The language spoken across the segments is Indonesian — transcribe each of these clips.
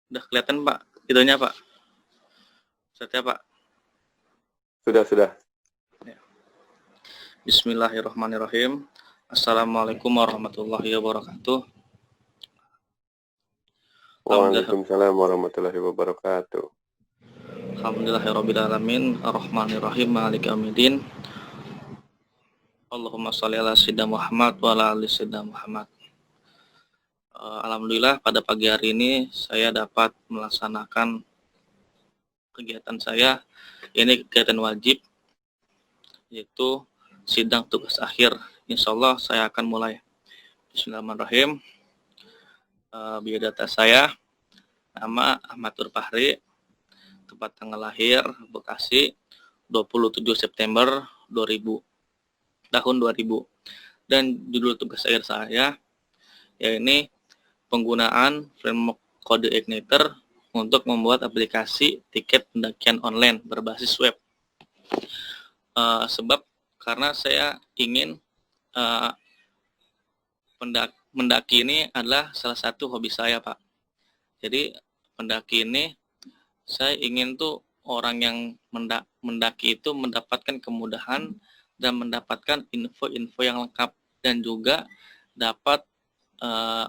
Udah kelihatan Pak, itunya Pak. Setia Pak. Sudah. Ya. Bismillahirrahmanirrahim. Assalamualaikum warahmatullahi wabarakatuh. Waalaikumsalam warahmatullahi wabarakatuh. Alhamdulillahirrabbilalamin. Ar-Rahmanirrahim. Maliki yaumiddin. Allahumma sholli ala sayyidina Muhammad wa ala ali sayyidina Muhammad. Alhamdulillah pada pagi hari ini saya dapat melaksanakan kegiatan saya. Ini kegiatan wajib, yaitu sidang tugas akhir. Insya Allah saya akan mulai. Bismillahirrahmanirrahim. Biodata saya, nama Ahmad Nur Fahri, tempat tanggal lahir Bekasi 27 September 2000, tahun 2000. Dan judul tugas akhir saya yaitu penggunaan framework kode Igniter untuk membuat aplikasi tiket pendakian online berbasis web. Sebab karena saya ingin mendaki ini adalah salah satu hobi saya, Pak. Jadi pendaki ini saya ingin tuh orang yang mendaki itu mendapatkan kemudahan dan mendapatkan info-info yang lengkap, dan juga dapat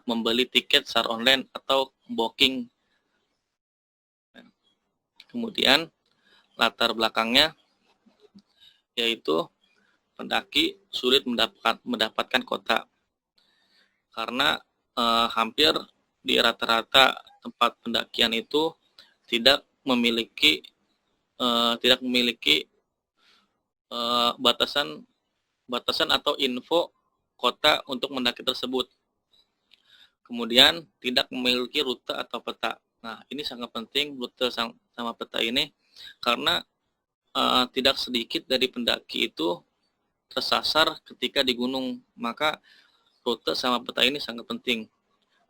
membeli tiket secara online atau booking. Kemudian latar belakangnya yaitu pendaki sulit mendapatkan kota karena hampir di rata-rata tempat pendakian itu tidak memiliki batasan atau info kota untuk mendaki tersebut. Kemudian tidak memiliki rute atau peta. Nah, ini sangat penting rute sama peta ini karena tidak sedikit dari pendaki itu tersasar ketika di gunung. Maka rute sama peta ini sangat penting.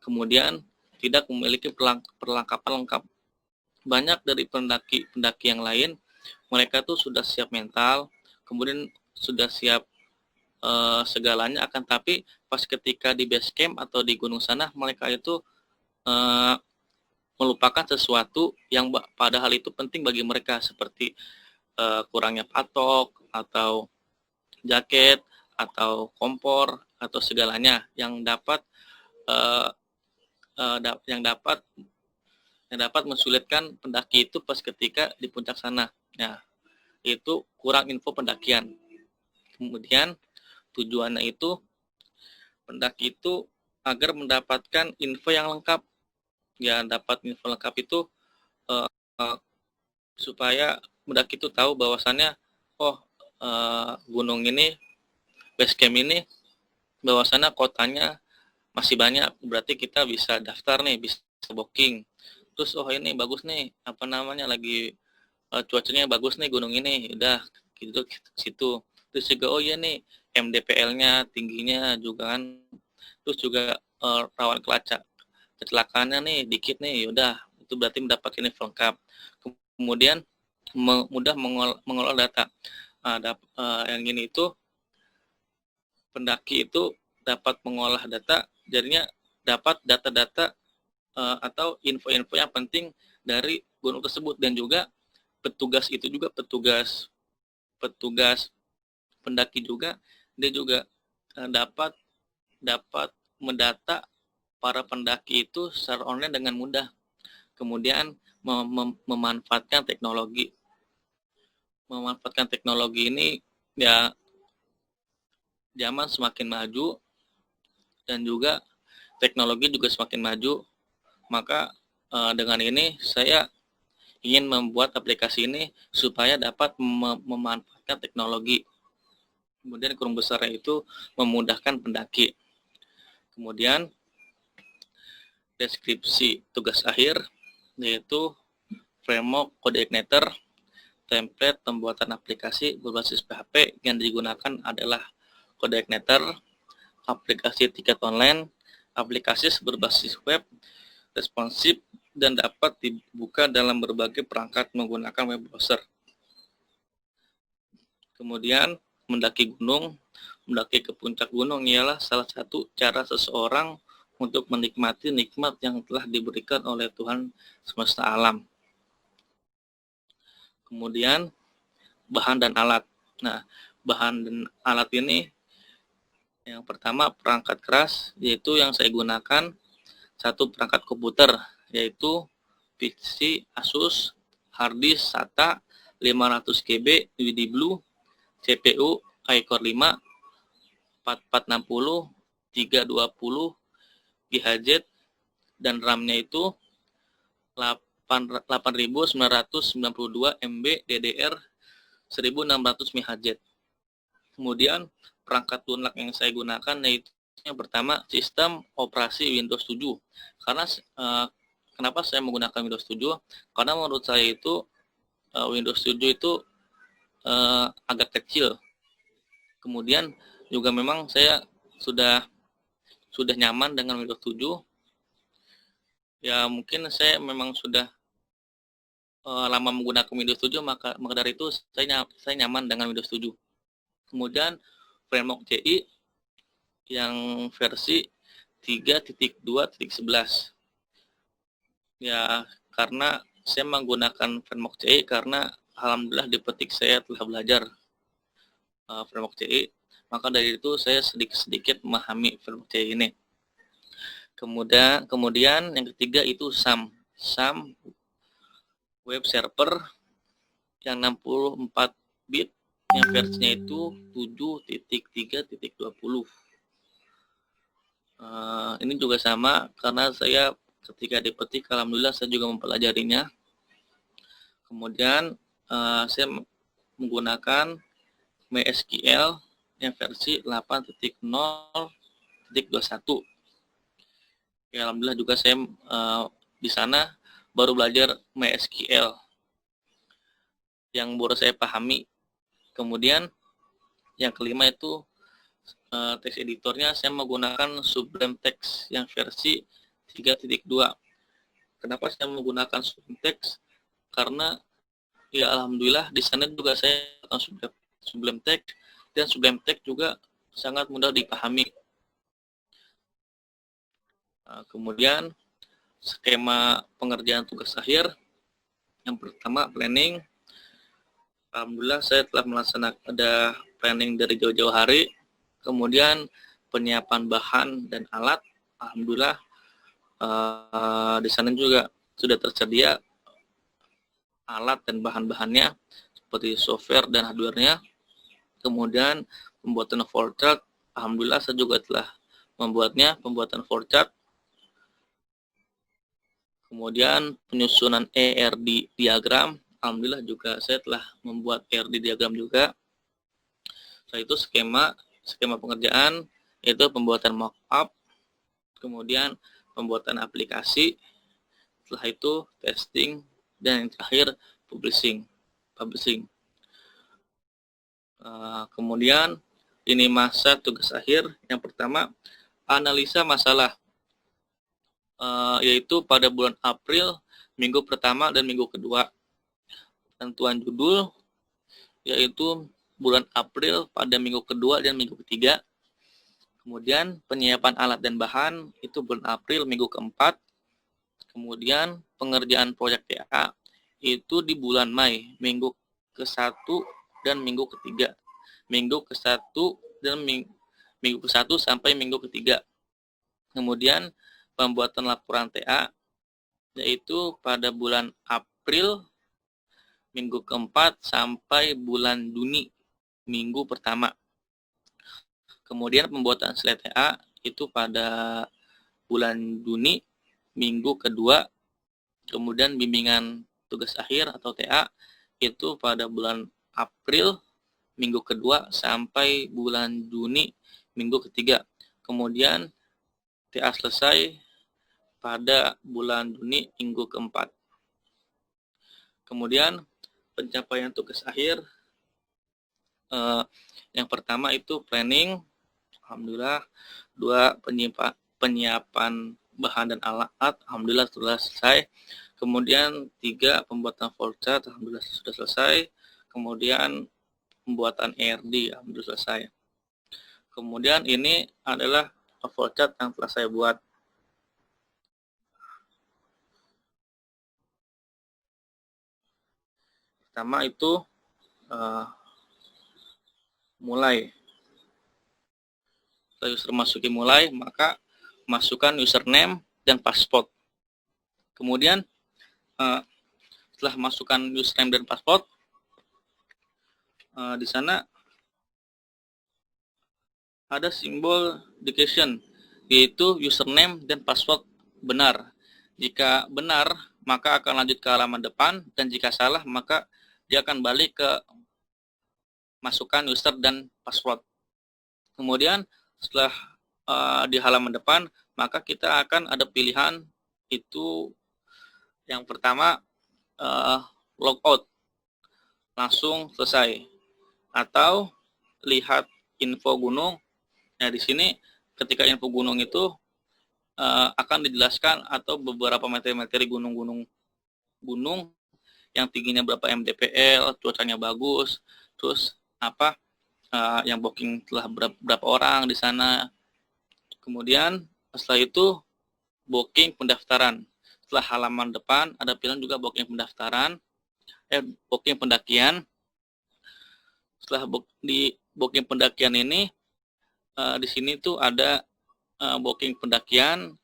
Kemudian tidak memiliki perlengkapan lengkap. Banyak dari pendaki yang lain, mereka tuh sudah siap mental, kemudian sudah siap segalanya, akan tapi pas ketika di base camp atau di gunung sana, mereka itu melupakan sesuatu yang padahal itu penting bagi mereka, seperti kurangnya patok atau jaket atau kompor atau segalanya yang dapat mensulitkan pendaki itu pas ketika di puncak sana. Nah, itu kurang info pendakian. Kemudian tujuannya itu pendaki itu agar mendapatkan info yang lengkap. Ya, dapat info lengkap itu supaya pendaki itu tahu bahwasannya gunung ini, base camp ini, bahwasannya kotanya masih banyak, berarti kita bisa daftar nih, bisa booking. Terus ini bagus nih, lagi cuacanya bagus nih gunung ini, udah gitu situ. Terus juga nih MDPL-nya tingginya juga kan, terus juga rawan kecelakaannya nih dikit nih, udah itu berarti mendapatkan info lengkap. Kemudian mudah mengolah data. Yang ini itu pendaki itu dapat mengolah data, jadinya dapat data-data atau info-info yang penting dari gunung tersebut, dan juga petugas pendaki juga, dia juga dapat mendata para pendaki itu secara online dengan mudah. Kemudian memanfaatkan teknologi ini, ya, zaman semakin maju dan juga teknologi juga semakin maju, maka dengan ini saya ingin membuat aplikasi ini supaya dapat memanfaatkan teknologi. Kemudian kurang besarnya itu memudahkan pendaki. Kemudian deskripsi tugas akhir yaitu framework kode Igniter. Template pembuatan aplikasi berbasis PHP yang digunakan adalah kode Igniter, aplikasi tiket online, aplikasi berbasis web, responsif, dan dapat dibuka dalam berbagai perangkat menggunakan web browser. Kemudian mendaki ke puncak gunung ialah salah satu cara seseorang untuk menikmati nikmat yang telah diberikan oleh Tuhan semesta alam. Kemudian bahan dan alat. Nah, bahan dan alat ini yang pertama perangkat keras, yaitu yang saya gunakan satu perangkat komputer, yaitu PC Asus harddisk SATA 500 GB UD Blue, CPU iCore 5 4460 320 GHz dan RAM-nya itu 8992 MB DDR 1600 MHz. Kemudian perangkat lunak yang saya gunakan yaitu yang pertama sistem operasi Windows 7. Karena kenapa saya menggunakan Windows 7? Karena menurut saya itu Windows 7 itu agak kecil. Kemudian juga memang saya sudah nyaman dengan Windows 7. Ya mungkin saya memang sudah lama menggunakan Windows 7, maka dari itu saya nyaman dengan Windows 7. Kemudian framework CI yang versi 3.2.11. Ya, karena saya menggunakan framework CI karena alhamdulillah di Petik saya telah belajar framework CI, maka dari itu saya sedikit memahami framework CI ini. Kemudian yang ketiga itu SAM web server yang 64 bit yang versinya itu 7.3.20. Ini juga sama karena saya ketika di Petik alhamdulillah saya juga mempelajarinya. Kemudian saya menggunakan MySQL yang versi 8.0.21. Ya, alhamdulillah juga saya di sana baru belajar MySQL yang baru saya pahami. Kemudian yang kelima itu text editornya saya menggunakan Sublime Text yang versi 3.2. Kenapa saya menggunakan Sublime Text? Karena ya alhamdulillah di sana juga saya Sublime Text, dan Sublime Text juga sangat mudah dipahami. Kemudian skema pengerjaan tugas akhir. Yang pertama planning. Alhamdulillah saya telah melaksanakan ada planning dari jauh-jauh hari. Kemudian penyiapan bahan dan alat. Alhamdulillah di sana juga sudah tersedia alat dan bahan-bahannya seperti software dan hardware-nya. Kemudian pembuatan flowchart. Alhamdulillah saya juga telah pembuatan flowchart. Kemudian penyusunan ERD diagram, alhamdulillah juga saya telah membuat ERD diagram juga. Setelah itu skema pengerjaan, yaitu pembuatan mockup, kemudian pembuatan aplikasi, setelah itu testing, dan yang terakhir publishing. Kemudian ini masa tugas akhir. Yang pertama analisa masalah. Yaitu pada bulan April, minggu pertama dan minggu kedua. Tentuan judul, yaitu bulan April pada minggu kedua dan minggu ketiga. Kemudian penyiapan alat dan bahan, itu bulan April minggu keempat. Kemudian pengerjaan proyek TA, itu di bulan Mei, minggu ke-1 dan minggu ketiga. Minggu ke-1 dan minggu ke-1 sampai minggu ketiga. Kemudian pembuatan laporan TA, yaitu pada bulan April minggu keempat sampai bulan Juni minggu pertama. Kemudian pembuatan slide TA itu pada bulan Juni minggu kedua. Kemudian bimbingan tugas akhir atau TA itu pada bulan April minggu kedua sampai bulan Juni minggu ketiga. Kemudian TA selesai pada bulan Juni minggu keempat. Kemudian pencapaian tugas akhir, yang pertama itu planning, alhamdulillah. 2 penyiapan bahan dan alat, alhamdulillah sudah selesai. Kemudian 3 pembuatan flowchart, alhamdulillah sudah selesai. Kemudian pembuatan ERD, alhamdulillah selesai. Kemudian ini adalah flowchart yang telah saya buat. Pertama itu mulai. Setelah user masuki mulai, maka masukkan username dan password. Kemudian setelah masukkan username dan password, di sana ada simbol indication, yaitu username dan password benar. Jika benar, maka akan lanjut ke halaman depan, dan jika salah, maka dia akan balik ke masukkan user dan password. Kemudian setelah di halaman depan, maka kita akan ada pilihan, itu yang pertama logout, langsung selesai, atau lihat info gunung. Nah, di sini ketika info gunung itu akan dijelaskan atau beberapa materi-materi gunung yang tingginya berapa mdpl, cuacanya bagus, terus apa yang booking telah berapa orang di sana. Kemudian setelah itu booking pendaftaran. Setelah halaman depan ada pilihan juga booking pendaftaran, booking pendakian. Setelah di booking pendakian ini, di sini tuh ada booking pendakian,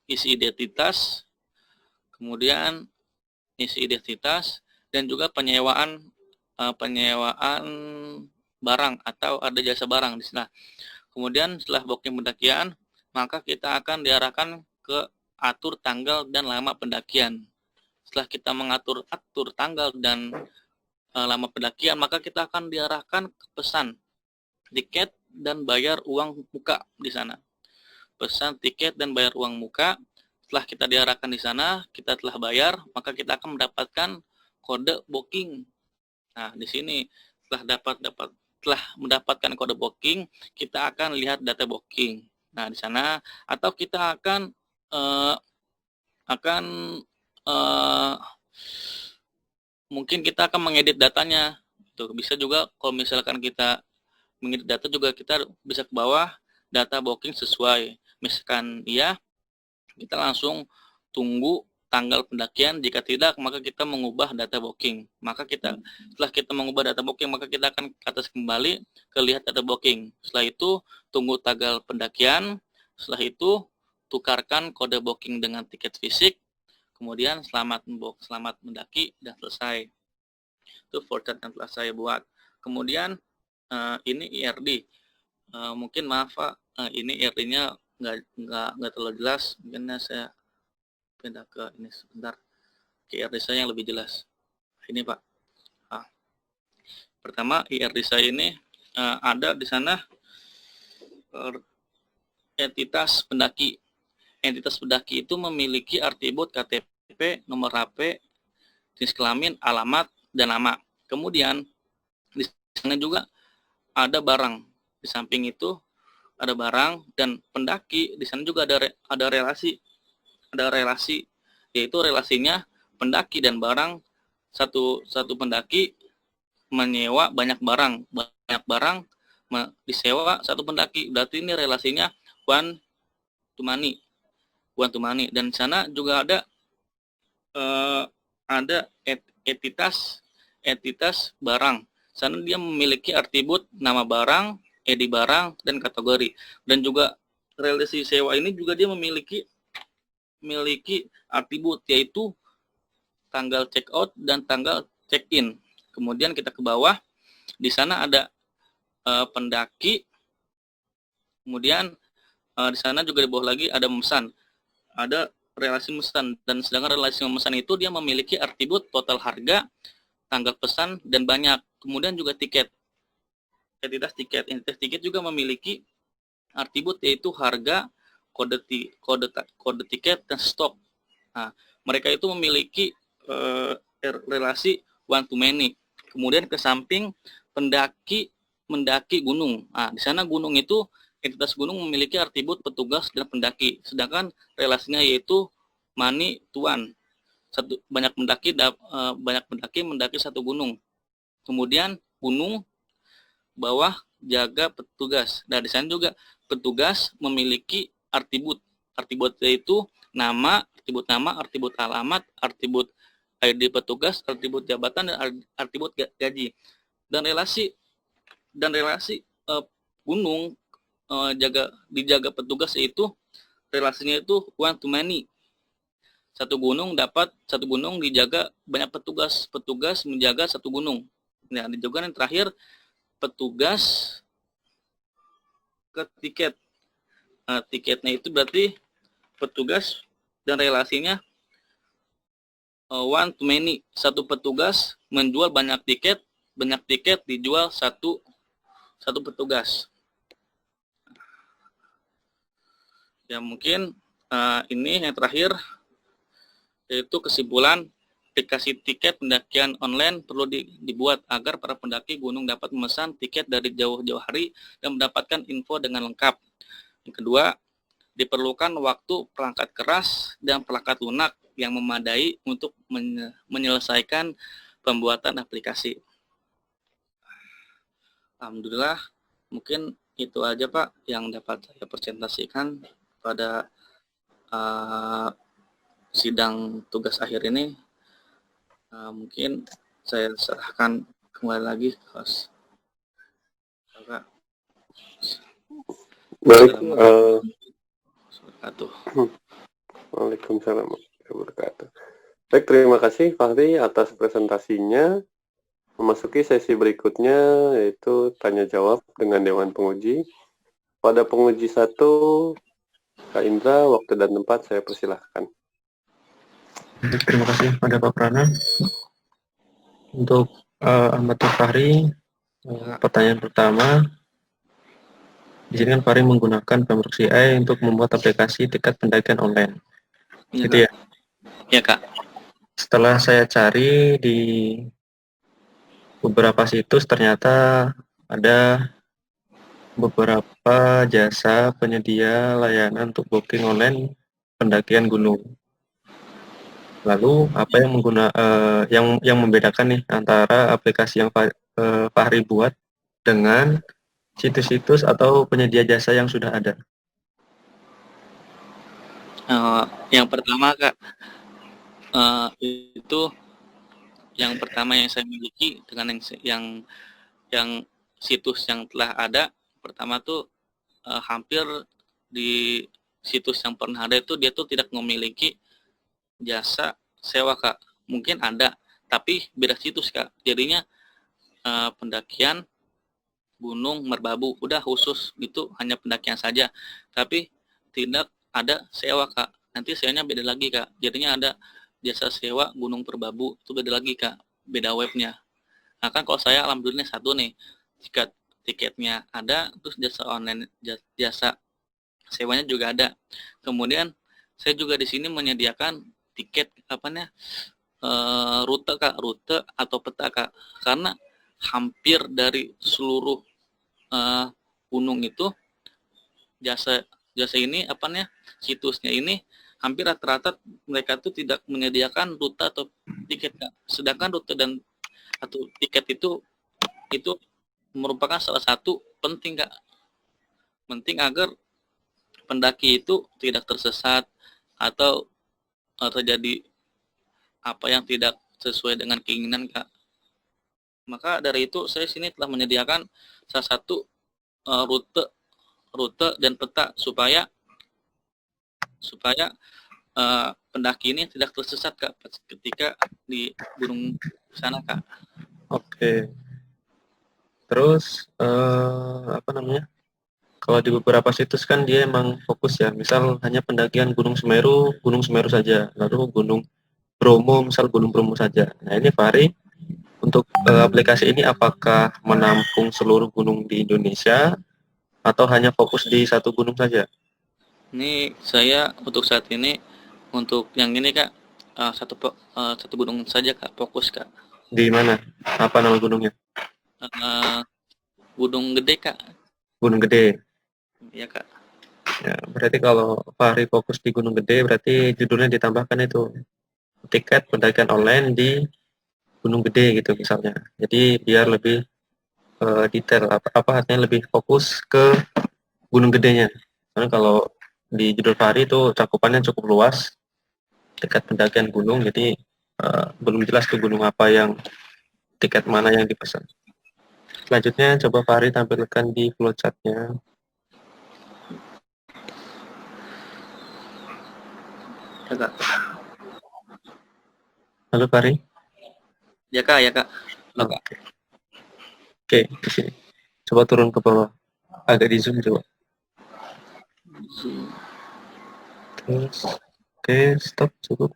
isi identitas, kemudian isi identitas, dan juga penyewaan barang atau ada jasa barang di sana. Kemudian setelah booking pendakian, maka kita akan diarahkan ke atur tanggal dan lama pendakian. Setelah kita atur tanggal dan lama pendakian, maka kita akan diarahkan ke pesan tiket dan bayar uang muka di sana. Pesan tiket dan bayar uang muka. Setelah kita diarahkan di sana, kita telah bayar, maka kita akan mendapatkan kode booking. Nah, di sini setelah mendapatkan kode booking, kita akan lihat data booking. Nah, di sana atau kita akan mungkin kita akan mengedit datanya. Tuh, bisa juga kalau misalkan kita mengedit data juga kita bisa ke bawah data booking sesuai. Misalkan iya, kita langsung tunggu tanggal pendakian. Jika tidak, maka kita mengubah data booking. Setelah kita mengubah data booking, maka kita akan ke atas kembali ke lihat data booking. Setelah itu tunggu tanggal pendakian. Setelah itu tukarkan kode booking dengan tiket fisik. Kemudian selamat mendaki dan selesai. Itu voucher yang telah saya buat. Kemudian ini IRD. Mungkin maaf Pak, ini IRD-nya nggak terlalu jelas. Mungkin saya pindah ke ini sebentar, ke IRD saya yang lebih jelas. Ini Pak. Pertama IRD saya ini ada di sana entitas pendaki. Entitas pendaki itu memiliki atribut KTP, nomor HP, jenis kelamin, alamat, dan nama. Kemudian di sana juga ada barang. Di samping itu ada barang dan pendaki. Di sana juga ada relasi, yaitu relasinya pendaki dan barang. Satu pendaki menyewa banyak barang disewa satu pendaki. Berarti ini relasinya one to money. Dan di sana juga ada entitas barang. Sana dia memiliki atribut nama barang, ID barang, dan kategori. Dan juga relasi sewa ini juga dia memiliki atribut, yaitu tanggal check out dan tanggal check in. Kemudian kita ke bawah, di sana ada pendaki. Kemudian di sana juga di bawah lagi ada memesan. Ada relasi memesan, dan sedangkan relasi memesan itu dia memiliki atribut total harga, tanggal pesan, dan banyak. Kemudian juga tiket. Entitas tiket juga memiliki atribut, yaitu harga, kode tiket, dan stok. Nah, mereka itu memiliki relasi one to many. Kemudian ke samping mendaki gunung. Nah, di sana gunung itu entitas gunung memiliki atribut petugas dan pendaki. Sedangkan relasinya yaitu money to one. Banyak pendaki mendaki satu gunung. Kemudian gunung bawah jaga petugas. Nah, di sana juga petugas memiliki atribut yaitu atribut nama, atribut alamat, atribut ID petugas, atribut jabatan, dan atribut gaji. Dan relasi gunung dijaga petugas itu relasinya itu one to many. Satu gunung dijaga banyak petugas menjaga satu gunung. Nah, juga yang terakhir petugas ke tiket. Tiketnya itu berarti petugas dan relasinya one to many. Satu petugas menjual banyak tiket dijual satu petugas. Ya mungkin ini yang terakhir, yaitu kesimpulan aplikasi tiket pendakian online perlu dibuat agar para pendaki gunung dapat memesan tiket dari jauh-jauh hari dan mendapatkan info dengan lengkap. Yang kedua, diperlukan waktu perangkat keras dan perangkat lunak yang memadai untuk menyelesaikan pembuatan aplikasi. Alhamdulillah, mungkin itu aja Pak yang dapat saya presentasikan pada sidang tugas akhir ini. Mungkin saya serahkan kembali lagi ke host. Bapak. Baik. Waalaikumsalam warahmatullahi wabarakatuh. Baik, terima kasih Fahri atas presentasinya. Memasuki sesi berikutnya, yaitu tanya jawab dengan Dewan Penguji. Pada penguji 1, Kak Indra, waktu dan tempat saya persilahkan. Terima kasih pada Pak Prana. Untuk Ahmad Fahri, pertanyaan pertama, di sini kan Fahri menggunakan Pemprov CI untuk membuat aplikasi tiket pendakian online. Ya, gitu Kak. ya? Ya Kak. Setelah saya cari di beberapa situs, ternyata ada beberapa jasa penyedia layanan untuk booking online pendakian gunung. Lalu apa yang membedakan nih antara aplikasi yang Fahri buat dengan situs-situs atau penyedia jasa yang sudah ada? Yang pertama Kak, itu yang pertama yang saya miliki dengan yang situs yang telah ada. Pertama tuh hampir di situs yang pernah ada itu dia tuh tidak memiliki jasa sewa Kak. Mungkin ada, tapi beda situs Kak. Jadinya pendakian Gunung Merbabu udah khusus gitu, hanya pendakian saja, tapi tidak ada sewa Kak. Nanti sewanya beda lagi Kak. Jadinya ada jasa sewa Gunung Merbabu itu beda lagi Kak, beda webnya. Nah kan kalau saya alhamdulillah satu nih, tiketnya ada, terus jasa online, jasa sewanya juga ada. Kemudian saya juga di sini menyediakan tiket rute Kak, rute atau peta Kak, karena hampir dari seluruh gunung itu jasa ini situsnya ini hampir rata-rata mereka tuh tidak menyediakan rute atau tiket Kak. Sedangkan rute dan atau tiket itu merupakan salah satu penting Kak. Penting agar pendaki itu tidak tersesat atau terjadi apa yang tidak sesuai dengan keinginan Kak. Maka dari itu saya sini telah menyediakan salah satu rute dan peta supaya pendaki ini tidak tersesat Kak ketika di gunung sana Kak. Oke. Terus kalau di beberapa situs kan dia emang fokus ya, misal hanya pendakian Gunung Semeru saja, lalu Gunung Bromo, misal Gunung Bromo saja. Nah ini Fahri, untuk aplikasi ini apakah menampung seluruh gunung di Indonesia atau hanya fokus di satu gunung saja? Ini saya untuk saat ini, untuk yang ini Kak, satu gunung saja Kak, fokus Kak. Di mana? Apa nama gunungnya? Gunung Gede Kak. Gunung Gede. Iya Kak. Ya, berarti kalau Fahri fokus di Gunung Gede, berarti judulnya ditambahkan itu tiket pendakian online di Gunung Gede gitu misalnya. Jadi biar lebih detail, artinya lebih fokus ke Gunung Gedenya. Karena kalau di judul Fahri itu cakupannya cukup luas, tiket pendakian gunung, jadi belum jelas ke gunung apa yang tiket mana yang dipesan. Selanjutnya coba Fahri tampilkan di flowchart-nya. Ya kak. Halo Fahri. Ya kak, ya kak. Halo kak. Oke, di sini. Coba turun ke bawah. Agak di zoom coba. Terus, oke, stop cukup.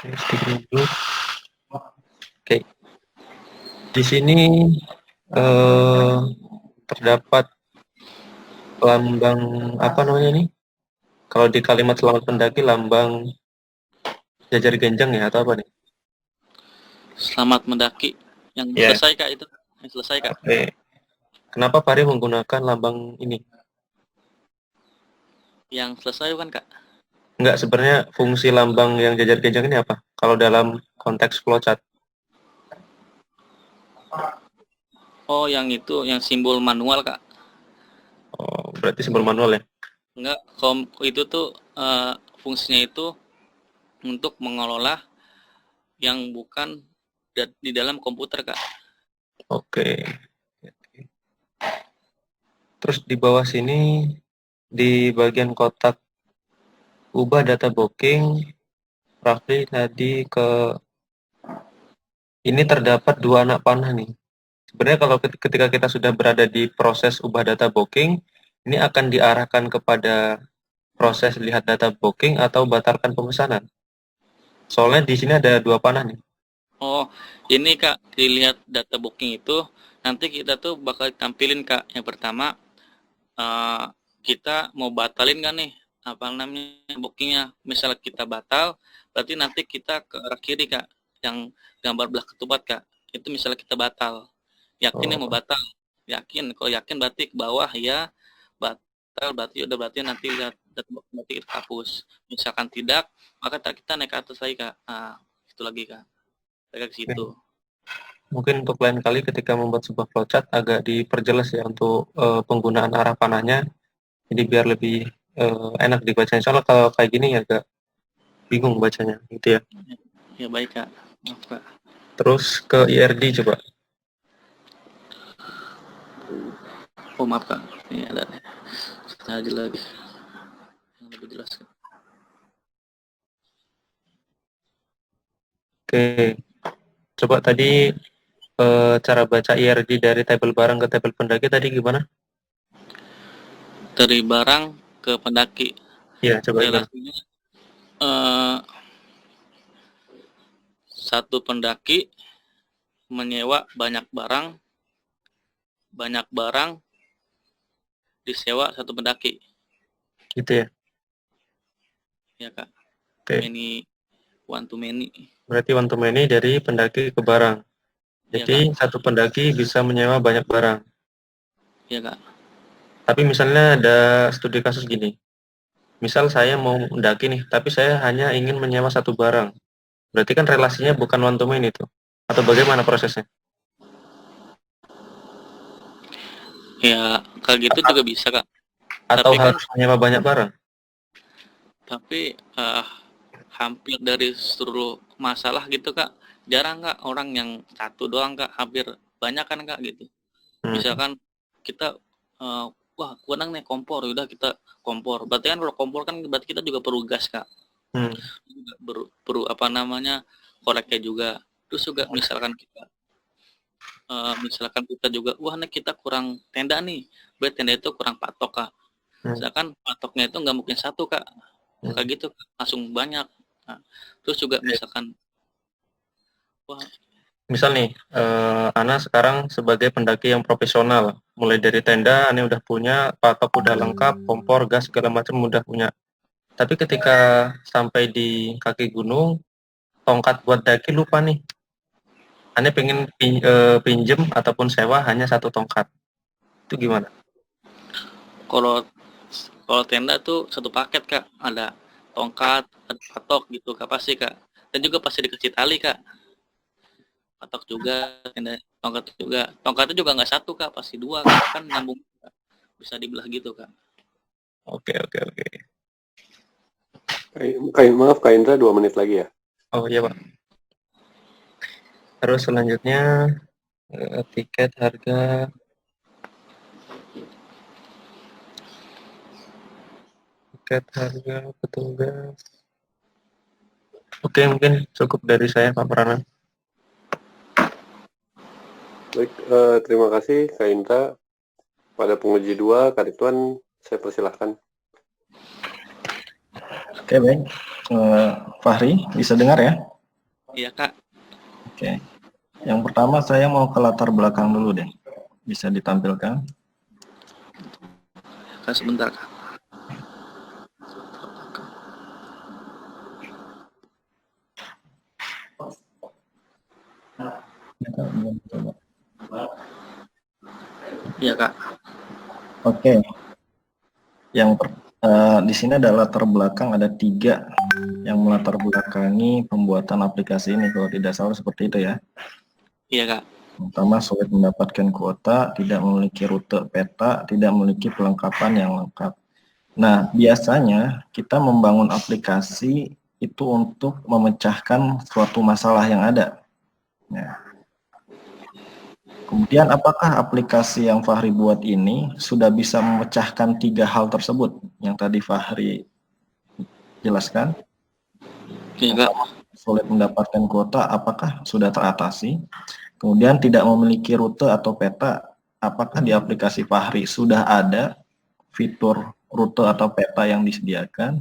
Stick dulu. Oke. Di sini terdapat lambang apa namanya nih? Kalau di kalimat selamat pendaki lambang jajar genjang ya atau apa nih? Selamat mendaki. Yang Ya. selesai kak itu. Yang selesai kak. Oke. Kenapa Fahri menggunakan lambang ini? Yang selesai bukan kak? Enggak, sebenarnya fungsi lambang yang jajar genjang ini apa? Kalau dalam konteks flowchart. Oh yang itu, yang simbol manual kak. Oh, berarti simbol manual ya? Enggak, itu tuh fungsinya itu untuk mengelola yang bukan di dalam komputer kak. Oke. Terus di bawah sini, di bagian kotak ubah data booking, Rafli tadi ini terdapat 2 anak panah nih. Sebenarnya kalau ketika kita sudah berada di proses ubah data booking, ini akan diarahkan kepada proses lihat data booking atau batalkan pemesanan. Soalnya di sini ada 2 panah nih. Oh, ini kak, dilihat data booking itu nanti kita tuh bakal tampilin kak. Yang pertama, kita mau batalin kan nih apa namanya bookingnya. Misalnya kita batal, berarti nanti kita ke arah kiri kak, yang gambar belah ketupat kak. Itu misalnya kita batal, yakin ya mau batal, yakin. Kalau yakin berarti ke bawah ya, batal berarti nanti lihat data booking berarti kita hapus. Misalkan tidak, maka kita naik ke atas lagi kak. Nah, itu lagi kak. Ke situ. Mungkin untuk lain kali ketika membuat sebuah flowchart agak diperjelas ya untuk penggunaan arah panahnya. Jadi biar lebih enak dibaca. Soalnya kalau kayak gini agak bingung bacanya gitu ya. Ya baik kak. Maaf kak. Terus ke IRD coba. Oh maaf kak. Ini ada nih. Aja lagi. Yang lebih jelas kak. Oke. Coba tadi cara baca IRD dari tabel barang ke tabel pendaki tadi gimana? Dari barang ke pendaki. Iya, coba gimana? Relasinya satu pendaki menyewa banyak barang disewa satu pendaki. Gitu ya. Ya kak. Oke. Many one to many. Berarti one to many dari pendaki ke barang. Jadi Ya, satu pendaki bisa menyewa banyak barang. Ya kak. Tapi misalnya ada studi kasus gini. Misal saya mau mendaki nih, tapi saya hanya ingin menyewa satu barang. Berarti kan relasinya bukan one to many itu. Atau bagaimana prosesnya? Ya kayak gitu juga bisa kak. Atau Tapi kan harus menyewa banyak barang? tapi hampir dari seluruh masalah gitu kak, jarang kak orang yang satu doang kak, hampir banyak kan kak gitu. Misalkan kita wah kurang nih kompor, udah kita kompor, berarti kan kalau kompor kan berarti kita juga perlu gas kak, perlu apa namanya koreknya juga. Terus juga misalkan kita juga wah nih kita kurang tenda nih, berarti tenda itu kurang patok kak. Misalkan patoknya itu nggak mungkin satu kak, kayak gitu langsung banyak. Nah, terus juga misalkan wah Misal nih, Ana sekarang sebagai pendaki yang profesional, mulai dari tenda, Ana udah punya, patok udah lengkap, kompor, gas, segala macam udah punya. Tapi ketika sampai di kaki gunung, tongkat buat daki lupa nih. Ana pengen pinjem ataupun sewa hanya satu tongkat. Itu gimana? kalau tenda tuh satu paket kak, ada tongkat, ada patok gitu kak pasti kak, dan juga pasti dikasih tali kak, patok juga, tenda tongkatnya juga nggak satu kak, pasti dua kak. Kan nyambung kak. Bisa dibelah gitu kak. Oke. Maaf, Kak Indra, 2 menit lagi ya. Oh iya Pak. Terus selanjutnya tiket harga petugas. Oke, mungkin cukup dari saya Pak Prana. Baik, terima kasih Kak Indra. Pada penguji 2, Kak Ridwan, saya persilahkan. Oke, baik. Fahri, bisa dengar ya? Iya Kak. Oke. Yang pertama saya mau ke latar belakang dulu deh. Bisa ditampilkan? Kak sebentar Kak. Iya Kak. Oke. Di sini ada latar belakang, ada 3 yang melatar belakangi pembuatan aplikasi ini, kalau tidak salah seperti itu ya. Iya Kak. Pertama, sulit mendapatkan kuota, tidak memiliki rute peta, tidak memiliki perlengkapan yang lengkap. Nah, biasanya kita membangun aplikasi itu untuk memecahkan suatu masalah yang ada. Nah, kemudian apakah aplikasi yang Fahri buat ini sudah bisa memecahkan 3 hal tersebut yang tadi Fahri jelaskan? Iya Kak. Sulit mendapatkan kuota, apakah sudah teratasi? Kemudian tidak memiliki rute atau peta, apakah di aplikasi Fahri sudah ada fitur rute atau peta yang disediakan?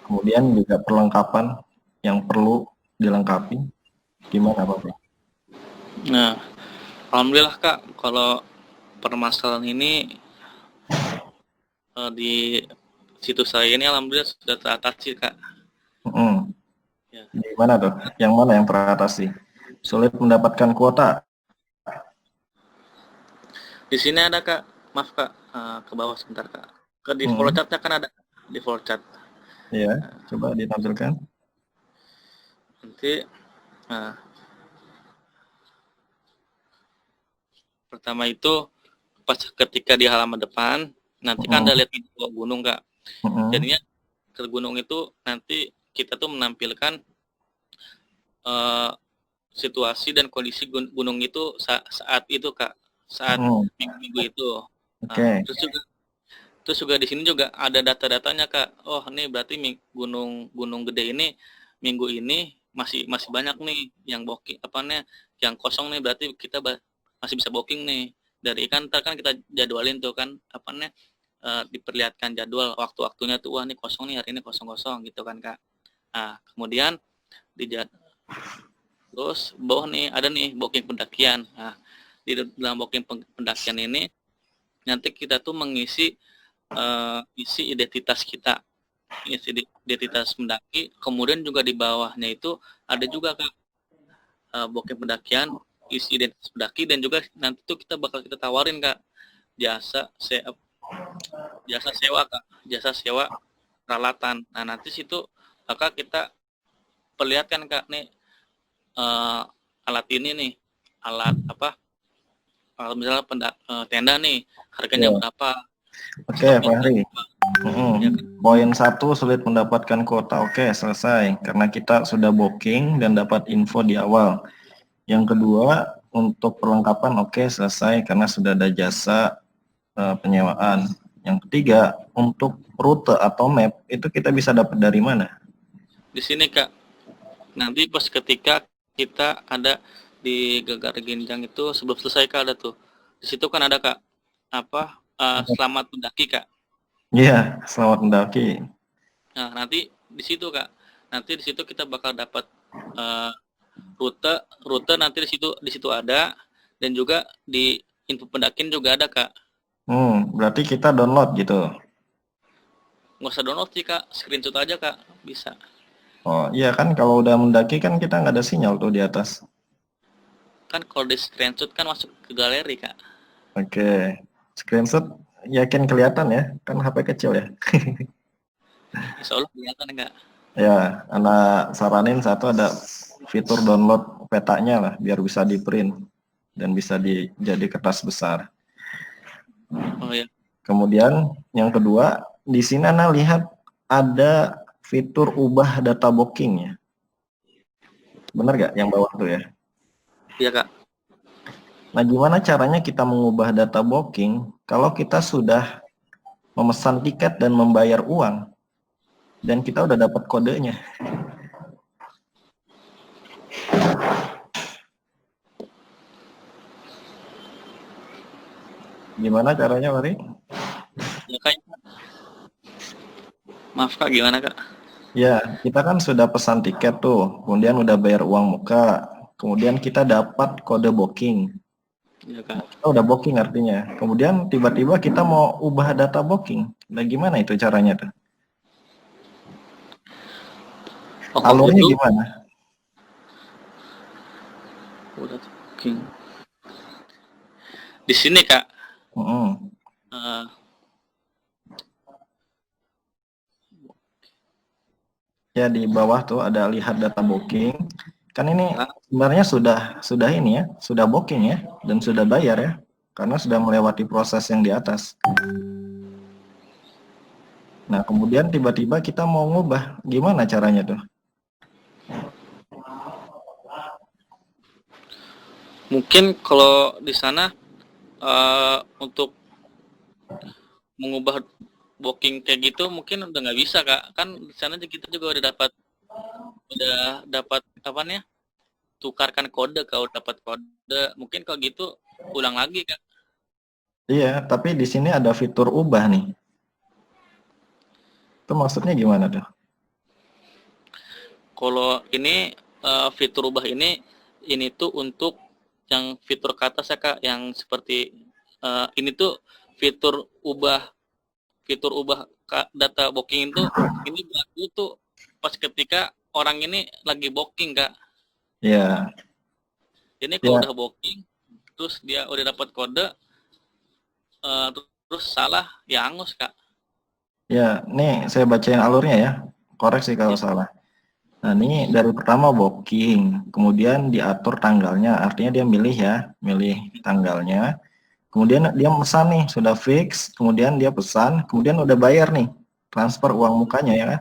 Kemudian juga perlengkapan yang perlu dilengkapi, gimana Pak? Nah, alhamdulillah Kak, kalau permasalahan ini di situs saya ini alhamdulillah sudah teratasi Kak. Ya. Gimana tuh? Yang mana yang teratasi? Sulit mendapatkan kuota? Di sini ada Kak, maaf Kak, ke bawah sebentar Kak. Ke di flowchartnya kan ada di flowchart. Iya, coba ditampilkan. Nanti, pertama itu pas ketika di halaman depan, nanti kan ada lihat info gunung Kak. Jadinya ke gunung itu nanti kita tuh menampilkan situasi dan kondisi gunung itu saat itu Kak, saat minggu itu. Terus juga di sini juga ada data-datanya Kak. Oh, ini berarti gunung gede ini minggu ini masih banyak nih yang booking yang kosong nih, berarti kita masih bisa booking nih. Dari kan kita jadwalin tuh kan diperlihatkan jadwal waktu-waktunya tuh, wah ini kosong nih, hari ini kosong gitu kan Kak. Nah, kemudian terus bawah nih ada nih booking pendakian. Nah, di dalam booking pendakian ini nanti kita tuh mengisi isi identitas kita, isi identitas pendaki. Kemudian juga di bawahnya itu ada juga Kak booking pendakian, isi identitas pendaki, dan juga nanti tuh kita bakal tawarin Kak jasa sewa Kak, jasa sewa peralatan. Nah, nanti situ maka kita perlihatkan Kak nih alat ini nih, alat misalnya tenda nih harganya berapa. Oke, Fahri. Poin 1, sulit mendapatkan kuota. Oke, selesai karena kita sudah booking dan dapat info di awal. Yang kedua, untuk perlengkapan oke, selesai karena sudah ada jasa penyewaan. Yang ketiga, untuk rute atau map itu kita bisa dapat dari mana? Di sini Kak, nanti pas ketika kita ada di Gegar Ginjang itu sebelum selesai Kak ada tuh. Di situ kan ada Kak selamat mendaki Kak. Iya, selamat mendaki. Nah, nanti di situ Kak. Nanti di situ kita bakal dapat rute nanti di situ ada, dan juga di info pendakian juga ada Kak. Berarti kita download gitu. Nggak usah download sih Kak, screenshot aja Kak, bisa. Oh iya kan, kalau udah mendaki kan kita nggak ada sinyal tuh di atas. Kan kalau di screenshot kan masuk ke galeri Kak. Oke, screenshot yakin kelihatan ya, kan HP kecil ya. Insya Allah kelihatan Kak. Ya, anak saranin satu ada fitur download petanya lah, biar bisa di print dan bisa jadi kertas besar. Oh ya. Kemudian yang kedua, di sini Ana lihat ada fitur ubah data booking ya. Benar nggak yang bawah tuh ya? Iya Kak. Nah, gimana caranya kita mengubah data booking kalau kita sudah memesan tiket dan membayar uang dan kita udah dapat kodenya? Gimana caranya, Mari? Ya Kak. Maaf Kak, gimana Kak? Ya, kita kan sudah pesan tiket tuh, kemudian udah bayar uang muka, kemudian kita dapat kode booking. Iya Kak. Kita udah booking artinya. Kemudian tiba-tiba kita mau ubah data booking. Nah, gimana itu caranya tuh? Oh, Alurnya itu gimana? udah booking. Di sini Kak. Mm-mm. Ya, di bawah tuh ada lihat data booking. Kan ini sebenarnya sudah ini ya, sudah booking ya, dan sudah bayar ya, karena sudah melewati proses yang di atas. Nah, kemudian tiba-tiba kita mau ngubah, gimana caranya tuh? Mungkin kalau di sana untuk mengubah booking kayak gitu mungkin udah nggak bisa Kak. Kan di sana kita juga udah dapat apa nih? Tukarkan kode, kalau dapat kode. Mungkin kalau gitu ulang lagi Kak. Iya, tapi di sini ada fitur ubah nih. Itu maksudnya gimana tuh? Kalau ini fitur ubah ini tuh untuk yang fitur ke atas ya Kak, yang seperti ini tuh fitur ubah data booking itu ini berlaku tuh pas ketika orang ini lagi booking Kak. Ya. Ini kalau Ya. udah booking terus dia udah dapat kode terus salah ya angus Kak. Ya, nih saya bacain alurnya ya. Koreksi kalau salah. Nah, ini dari pertama booking, kemudian diatur tanggalnya, artinya dia milih tanggalnya. Kemudian dia pesan nih, sudah fix, kemudian dia pesan, kemudian udah bayar nih, transfer uang mukanya ya kan.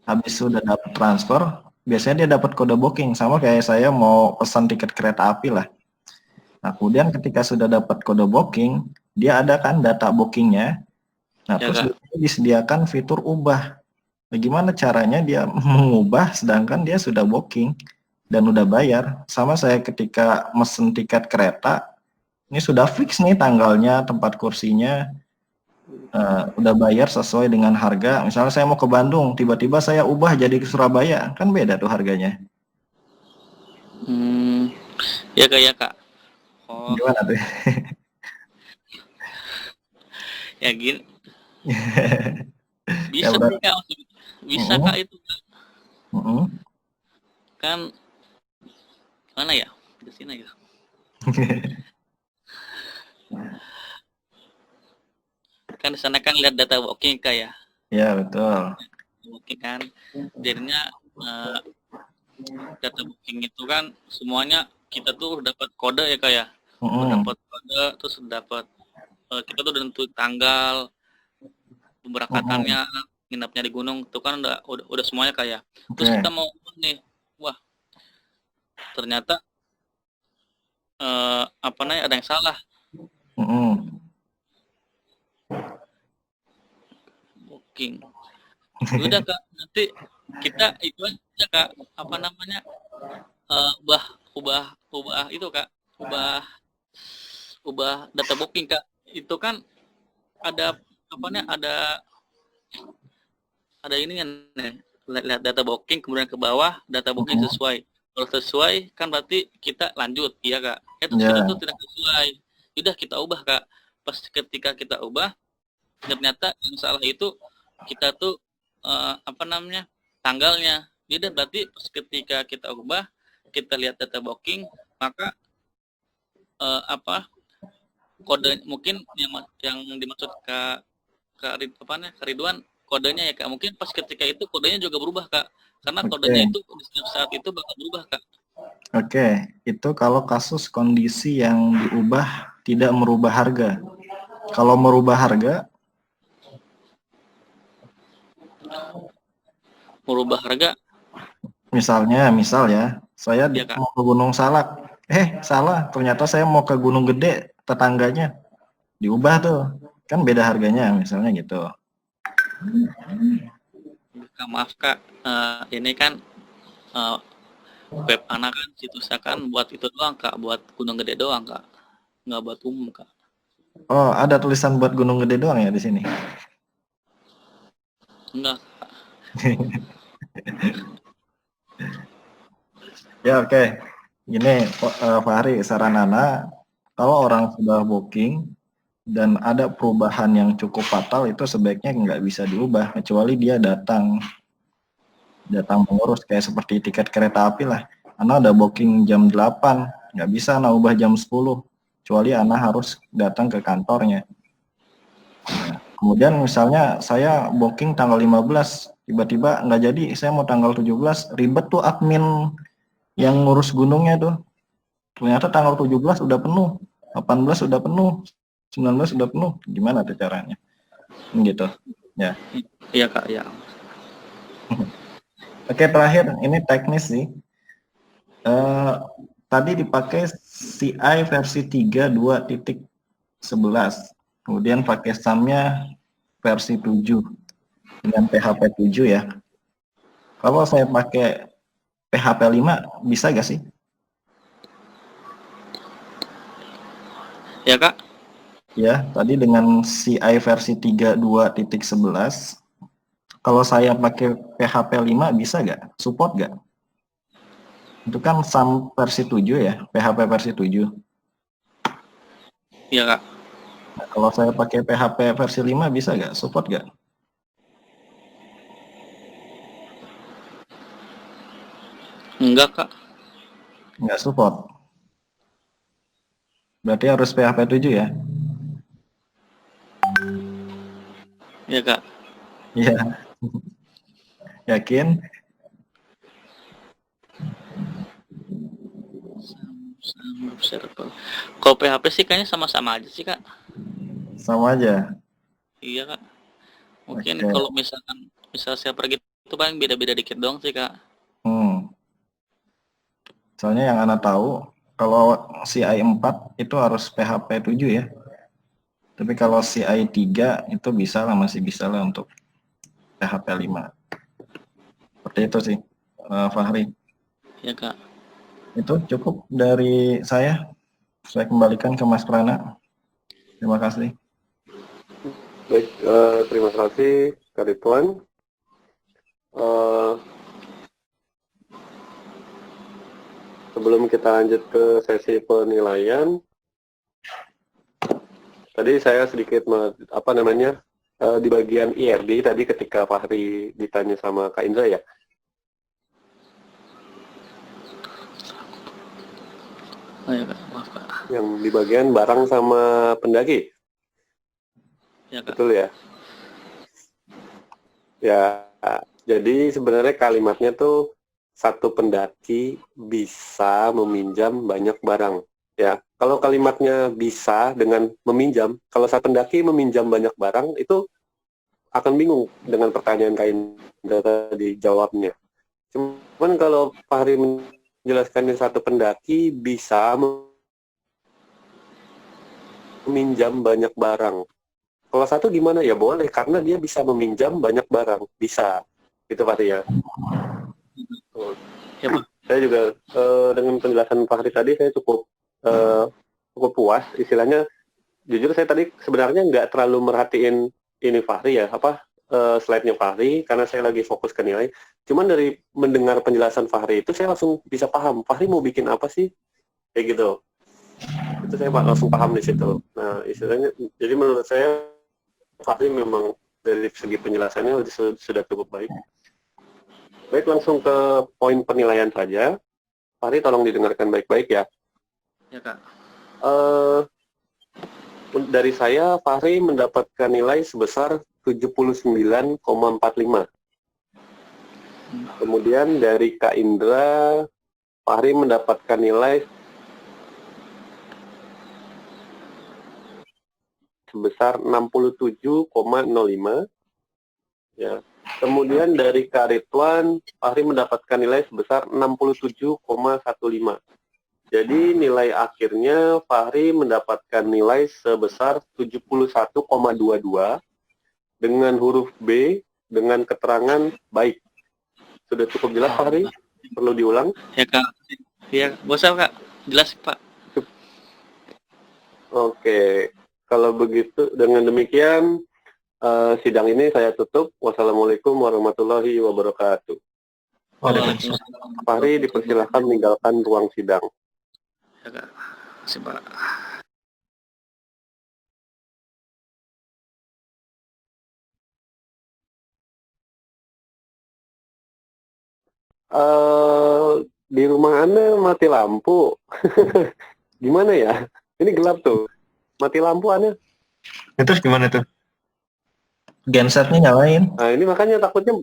Habis sudah dapat transfer, biasanya dia dapat kode booking, sama kayak saya mau pesan tiket kereta api lah. Nah, kemudian ketika sudah dapat kode booking, dia ada kan data bookingnya. Nah, Ya, terus Kak. disediakan fitur ubah. Bagaimana caranya dia mengubah sedangkan dia sudah booking dan udah bayar? Sama saya ketika mesen tiket kereta, ini sudah fix nih tanggalnya, tempat kursinya, udah bayar sesuai dengan harga. Misalnya saya mau ke Bandung, tiba-tiba saya ubah jadi ke Surabaya, kan beda tuh harganya. Ya Kak, ya Kak. Oh, Gimana tuh? ya gini. Ya, Bisa berarti, sih Kak, bisa Kak itu Kak. Kan mana ya? Di sini ya. Kan di sana kan lihat data booking Kak ya. Ya, betul. Booking kan. Jadinya data booking itu kan semuanya kita tuh dapat kode ya Kak ya. Dapat kode terus dapat kita tuh udah nentuin tanggal pemberangkatannya, nginapnya di gunung itu kan udah semuanya kayak. Terus kita mau nih, wah ternyata apa namanya ada yang salah. Booking. Udah Kak, nanti kita itu aja Kak, apa namanya ubah itu Kak, ubah data booking Kak. Itu kan ada apa namanya ada ini kan lihat data booking kemudian ke bawah data booking sesuai. Kalau sesuai kan berarti kita lanjut, iya Kak. Itu sudah tuh tidak sesuai. Udah kita ubah Kak. Pas ketika kita ubah ternyata yang salah itu kita tuh apa namanya tanggalnya. Jadi berarti pas ketika kita ubah kita lihat data booking maka apa kode mungkin yang dimaksud ke Ridwan kodenya ya Kak, mungkin pas ketika itu kodenya juga berubah Kak, karena kodenya itu di setiap saat itu bakal berubah Kak. Oke, itu kalau kasus kondisi yang diubah tidak merubah harga. Kalau merubah harga merubah harga. Misalnya, misal ya, saya Iya, Kak. mau ke Gunung Salak. Salah, ternyata saya mau ke Gunung Gede, tetangganya. Diubah tuh. Kan beda harganya, misalnya gitu. Kak, maaf Kak, ini kan web anak kan situsnya kan buat itu doang Kak, buat Gunung Gede doang Kak, nggak buat umum Kak. Oh, ada tulisan buat Gunung Gede doang ya di sini. Enggak. Ya, oke. Gini, Fahri, saran Ana, kalau orang sudah booking dan ada perubahan yang cukup fatal, itu sebaiknya nggak bisa diubah, kecuali dia datang mengurus, kayak seperti tiket kereta api lah. Ana udah booking jam 8, nggak bisa Ana ubah jam 10, kecuali Ana harus datang ke kantornya. Nah, kemudian misalnya saya booking tanggal 15, tiba-tiba nggak jadi, saya mau tanggal 17, ribet tuh admin yang ngurus gunungnya tuh. Ternyata tanggal 17 udah penuh, 18 udah penuh, 19 udah penuh. Gimana tuh caranya? Gitu. Ya. Iya Kak, ya. Oke, terakhir ini teknis sih. Tadi dipakai CI versi 3.2.11. Kemudian pakai SAM-nya versi 7 dengan PHP 7 ya. Kalau saya pakai PHP 5 bisa gak sih? Ya Kak. Ya, tadi dengan CI versi 3.2.11. Kalau saya pakai PHP 5 bisa gak? Support gak? Itu kan SAM versi 7 ya, PHP versi 7. Iya Kak. Nah, kalau saya pakai PHP versi 5 bisa gak? Support gak? Enggak Kak. Nggak support. Berarti harus PHP 7 ya? Iya Kak. Iya. Yakin? Observer. Kalau PHP sih kayaknya sama-sama aja sih Kak. Sama aja. Iya Kak. Mungkin Oke. kalau misal saya pergi itu paling beda-beda dikit doang sih Kak. Soalnya yang Anda tahu, kalau CI 4 itu harus PHP 7 ya. Tapi kalau CI 3 itu bisa lah, masih bisa lah untuk PHP 5. Seperti itu sih, Fahri. Iya Kak. Itu cukup dari saya. Saya kembalikan ke Mas Prana. Terima kasih. Baik, terima kasih Kak Ridwan. Sebelum kita lanjut ke sesi penilaian, tadi saya sedikit di bagian IRD tadi ketika Fahri ditanya sama Kak Indra ya. Oh, ya Kak. Maaf Kak. Yang di bagian barang sama pendaki. Ya Kak. Betul ya? Ya, jadi sebenarnya kalimatnya tuh satu pendaki bisa meminjam banyak barang. Ya, kalau kalimatnya bisa dengan meminjam, kalau satu pendaki meminjam banyak barang itu akan bingung dengan pertanyaan Kak Indra tadi jawabnya. Cuman kalau Fahri menjelaskannya satu pendaki bisa meminjam banyak barang. Kalau satu gimana ya boleh karena dia bisa meminjam banyak barang, bisa. Gitu Fahri ya. Ya Pak. Saya juga dengan penjelasan Fahri tadi saya cukup puas. Istilahnya jujur saya tadi sebenarnya nggak terlalu merhatiin ini Fahri ya, slide-nya Fahri karena saya lagi fokus ke nilai. Cuman dari mendengar penjelasan Fahri itu saya langsung bisa paham Fahri mau bikin apa sih kayak gitu. Itu saya langsung paham di situ. Nah istilahnya jadi menurut saya Fahri memang dari segi penjelasannya sudah cukup baik. Baik, langsung ke poin penilaian saja. Fahri tolong didengarkan baik-baik ya. Ya Kak. Dari saya, Fahri mendapatkan nilai sebesar 79,45. Kemudian dari Kak Indra, Fahri mendapatkan nilai sebesar 67,05. Ya. Kemudian dari Kak Ridwan, Fahri mendapatkan nilai sebesar 67,15. Jadi nilai akhirnya Fahri mendapatkan nilai sebesar 71,22 dengan huruf B dengan keterangan baik. Sudah cukup jelas, Fahri? Perlu diulang? Ya Kak. Ya, gak usah Kak. Jelas Pak. Oke, kalau begitu dengan demikian sidang ini saya tutup. Wassalamualaikum warahmatullahi wabarakatuh. Waalaikumsalam. Fahri dipersilahkan meninggalkan ruang sidang. Ya Kak. Terima kasih Pak. Di rumah Anda mati lampu. Gimana ya? Ini gelap tuh. Mati lampu Anda. Terus gimana tuh? Gensetnya nyalain. Nah, ini makanya takutnya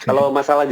kalau masalah